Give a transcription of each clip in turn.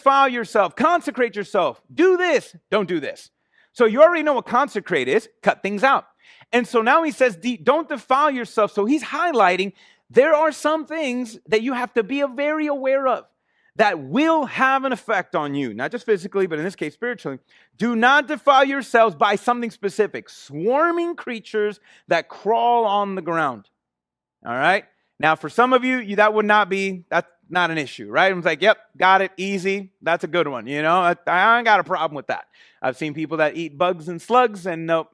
defile yourself, consecrate yourself, do this, don't do this. So you already know what consecrate is, cut things out. And so now he says, don't defile yourself. So he's highlighting there are some things that you have to be very aware of that will have an effect on you, not just physically, but in this case, spiritually. Do not defile yourselves by something specific, swarming creatures that crawl on the ground. All right? Now, for some of you, that's not an issue, right? I'm like, yep, got it, easy. That's a good one, you know? I ain't got a problem with that. I've seen people that eat bugs and slugs, and no,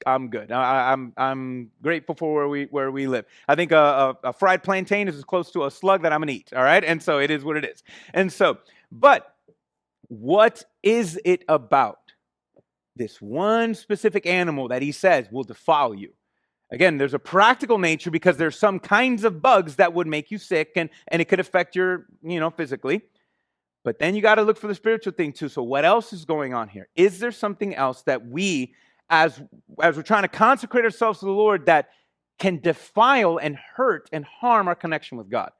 I'm good. I'm grateful for where we live. I think a fried plantain is as close to a slug that I'm gonna eat. All right, and so it is what it is. And so, but what is it about this one specific animal that he says will defile you? Again, there's a practical nature because there's some kinds of bugs that would make you sick, and it could affect your, physically. But then you got to look for the spiritual thing too. So what else is going on here? Is there something else that we, as we're trying to consecrate ourselves to the Lord, that can defile and hurt and harm our connection with God?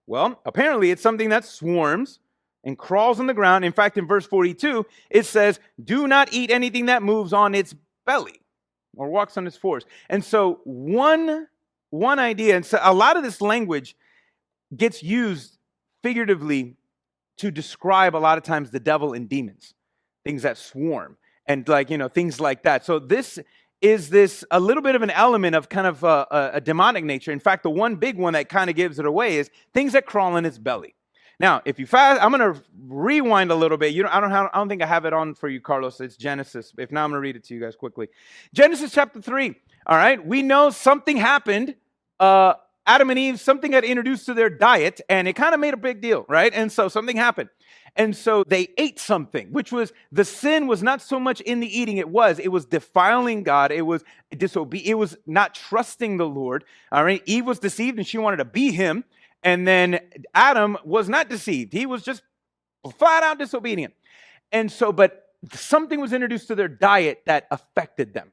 Well, apparently it's something that swarms and crawls on the ground. In fact, in verse 42, it says, do not eat anything that moves on its belly or walks on its fours. And so one idea, and so a lot of this language gets used figuratively to describe a lot of times the devil and demons, things that swarm. And things like that. So this is a little bit of an element of kind of a demonic nature. In fact, the one big one that kind of gives it away is things that crawl in its belly. Now, if you fast, I'm going to rewind a little bit. I don't think I have it on for you, Carlos. It's Genesis. If not, I'm going to read it to you guys quickly. Genesis chapter 3. All right. We know something happened. Adam and Eve, something got introduced to their diet, and it kind of made a big deal, right? And so something happened. And so they ate something, which was, the sin was not so much in the eating, it was defiling God, it was it was not trusting the Lord, all right? Eve was deceived and she wanted to be him, and then Adam was not deceived. He was just flat out disobedient. And so, but something was introduced to their diet that affected them,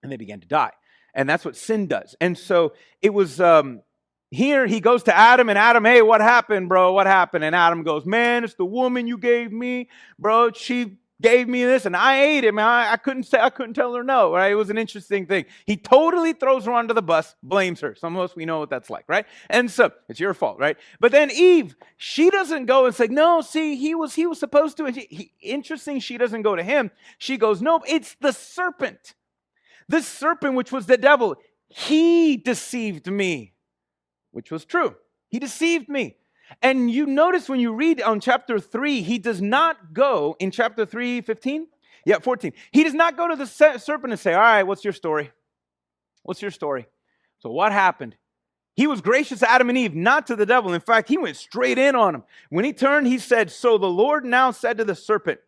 and they began to die. And that's what sin does. And so it was, here he goes to Adam, and Adam, hey, what happened, bro? What happened? And Adam goes, man, it's the woman you gave me, bro. She gave me this, and I ate it, man. I couldn't tell her no, right? It was an interesting thing. He totally throws her under the bus, blames her. Some of us, we know what that's like, right? And so it's your fault, right? But then Eve, she doesn't go and say, no, see, he was supposed to. And interesting, she doesn't go to him. She goes, no, it's the serpent. This serpent, which was the devil, he deceived me. Which was true. He deceived me. And you notice when you read on chapter 3, he does not go in chapter 3, 15? Yeah, 14. He does not go to the serpent and say, all right, what's your story? What's your story? So what happened? He was gracious to Adam and Eve, not to the devil. In fact, he went straight in on him. When he turned, he said, so the Lord now said to the serpent,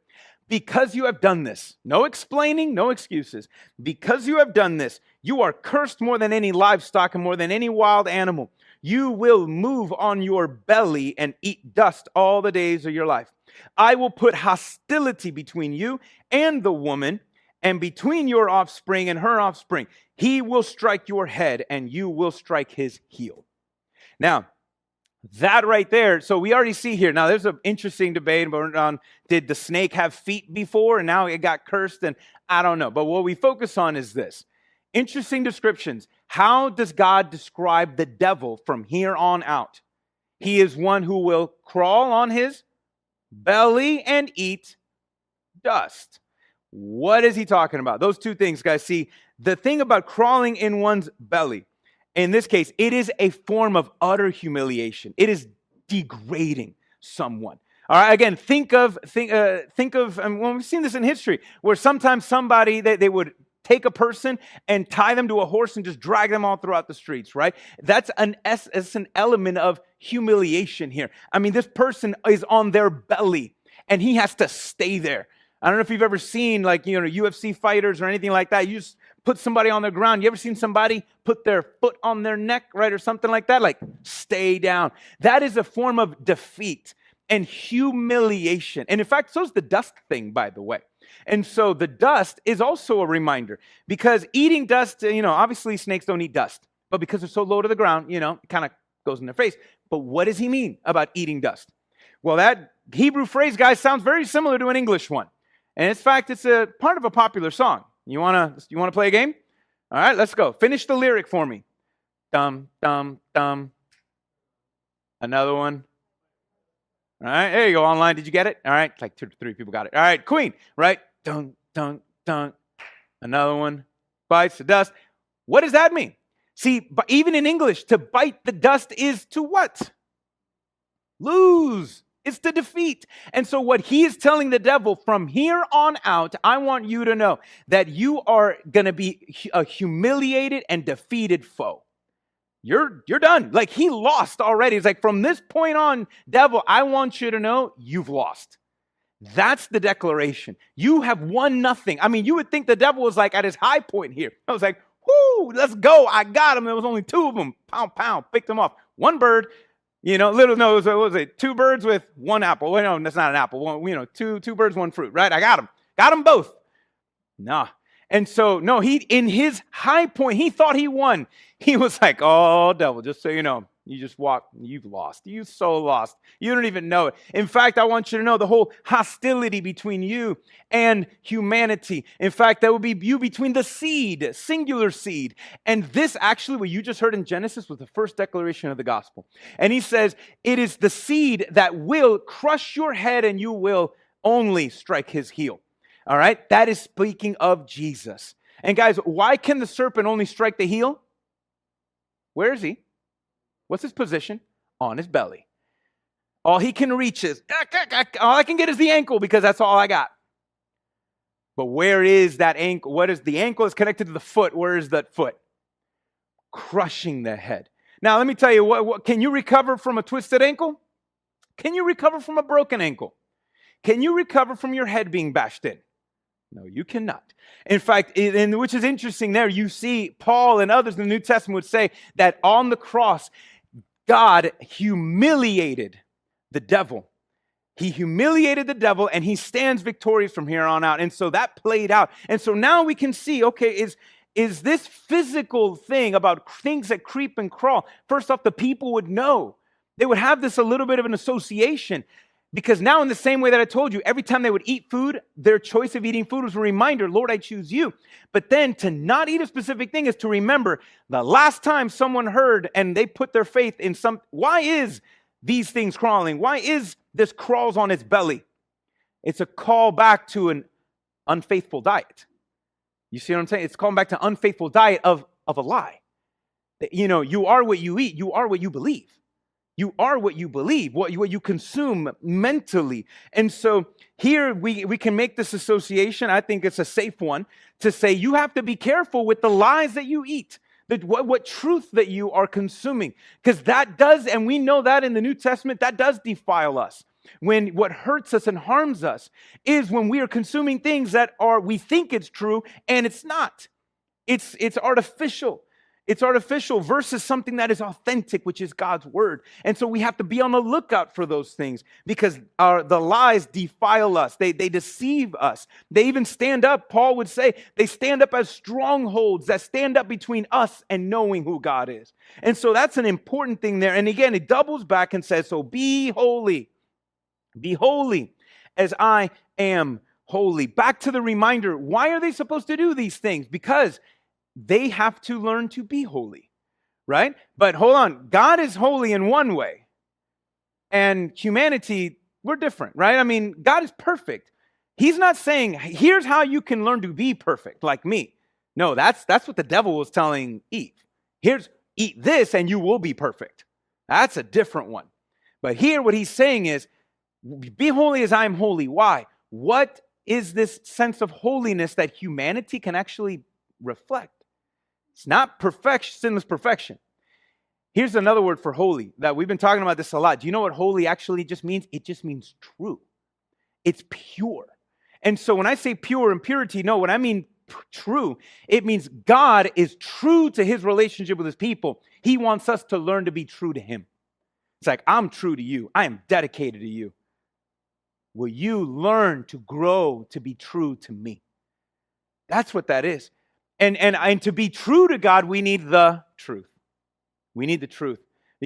because you have done this, no explaining, no excuses. Because you have done this, you are cursed more than any livestock and more than any wild animal. You will move on your belly and eat dust all the days of your life. I will put hostility between you and the woman, and between your offspring and her offspring. He will strike your head, and you will strike his heel. Now, that right there, so we already see here. Now, there's an interesting debate on, did the snake have feet before, and now it got cursed, and I don't know. But what we focus on is this. Interesting descriptions. How does God describe the devil from here on out? He is one who will crawl on his belly and eat dust. What is he talking about? Those two things, guys. See, the thing about crawling in one's belly, in this case, it is a form of utter humiliation. It is degrading someone. All right, again, think of, and when we've seen this in history, where sometimes somebody, they would take a person and tie them to a horse and just drag them all throughout the streets, right? That's an element of humiliation here. I mean, this person is on their belly and he has to stay there. I don't know if you've ever seen UFC fighters or anything like that. You just put somebody on the ground. You ever seen somebody put their foot on their neck, right? Or something like that? Like, stay down. That is a form of defeat and humiliation. And in fact, so is the dust thing, by the way. And so the dust is also a reminder, because eating dust, obviously snakes don't eat dust, but because they're so low to the ground, it kind of goes in their face. But what does he mean about eating dust? Well, that Hebrew phrase, guys, sounds very similar to an English one. And in fact, it's a part of a popular song. You wanna play a game? All right, let's go. Finish the lyric for me. Dum, dum, dum. Another one. All right, there you go, online. Did you get it? All right, like 2 to 3 people got it. All right, Queen, right? Dun, dun, dun. Another one. Bites the dust. What does that mean? See, but even in English, to bite the dust is to what? Lose. It's to defeat. And so what he is telling the devil, from here on out, I want you to know that you are going to be a humiliated and defeated foe. You're done. Like, he lost already. It's like, from this point on, devil, I want you to know you've lost. That's the declaration. You have won nothing. I mean, you would think the devil was like at his high point here. I was like, whoo, let's go. I got him. There was only 2 of them. Pow, pow, picked them off. 1 bird, it was 2 birds with 1 apple. Well, no, that's not an apple. 2 birds, 1 fruit, right? I got them. Got them both. Nah. And so, no, he, in his high point, he thought he won. He was like, oh, devil, just so you know, you just walked, you've lost. You so lost. You don't even know it. In fact, I want you to know the whole hostility between you and humanity. In fact, that would be you between the seed, singular seed. And this actually, what you just heard in Genesis, was the first declaration of the gospel. And he says, it is the seed that will crush your head and you will only strike his heel. All right, that is speaking of Jesus. And guys, why can the serpent only strike the heel? Where is he? What's his position? On his belly. All he can reach is, all I can get is the ankle, because that's all I got. But where is that ankle? What is the ankle? Is connected to the foot. Where is that foot? Crushing the head. Now, let me tell you, what can you recover from a twisted ankle? Can you recover from a broken ankle? Can you recover from your head being bashed in? No, you cannot. In fact, which is interesting there, you see Paul and others in the New Testament would say that on the cross, God humiliated the devil. He humiliated the devil, and he stands victorious from here on out. And so that played out. And so now we can see, okay, is this physical thing about things that creep and crawl? First off, the people would know. They would have this a little bit of an association. Because now, in the same way that I told you, every time they would eat food, their choice of eating food was a reminder, Lord, I choose you. But then to not eat a specific thing is to remember the last time someone heard and they put their faith in why is these things crawling? Why is this crawls on its belly? It's a call back to an unfaithful diet. You see what I'm saying? It's calling back to unfaithful diet of a lie. You are what you eat. You are what you believe. You are what you believe, what you consume mentally. And so here we can make this association. I think it's a safe one to say you have to be careful with the lies that you eat, what truth that you are consuming. Because that does, and we know that in the New Testament, that does defile us. When what hurts us and harms us is when we are consuming things that we think it's true and it's not. It's artificial. It's artificial versus something that is authentic, which is God's word. And so we have to be on the lookout for those things because the lies defile us. They deceive us. They even stand up, Paul would say, they stand up as strongholds that stand up between us and knowing who God is. And so that's an important thing there. And again, it doubles back and says, so be holy. Be holy as I am holy. Back to the reminder, why are they supposed to do these things? Because they have to learn to be holy, right? But hold on, God is holy in one way, and humanity, we're different, right? I mean, God is perfect. He's not saying, here's how you can learn to be perfect, like me. No, that's what the devil was telling Eve. Eat this and you will be perfect. That's a different one. But here what he's saying is, be holy as I am holy. Why? What is this sense of holiness that humanity can actually reflect? It's not perfection, sinless perfection. Here's another word for holy that we've been talking about this a lot. Do you know what holy actually just means? It just means true. It's pure. And so when I say pure and purity, no, when I mean true, it means God is true to his relationship with his people. He wants us to learn to be true to him. It's like, I'm true to you. I am dedicated to you. Will you learn to grow to be true to me? That's what that is. And to be true to God, we need the truth. We need the truth.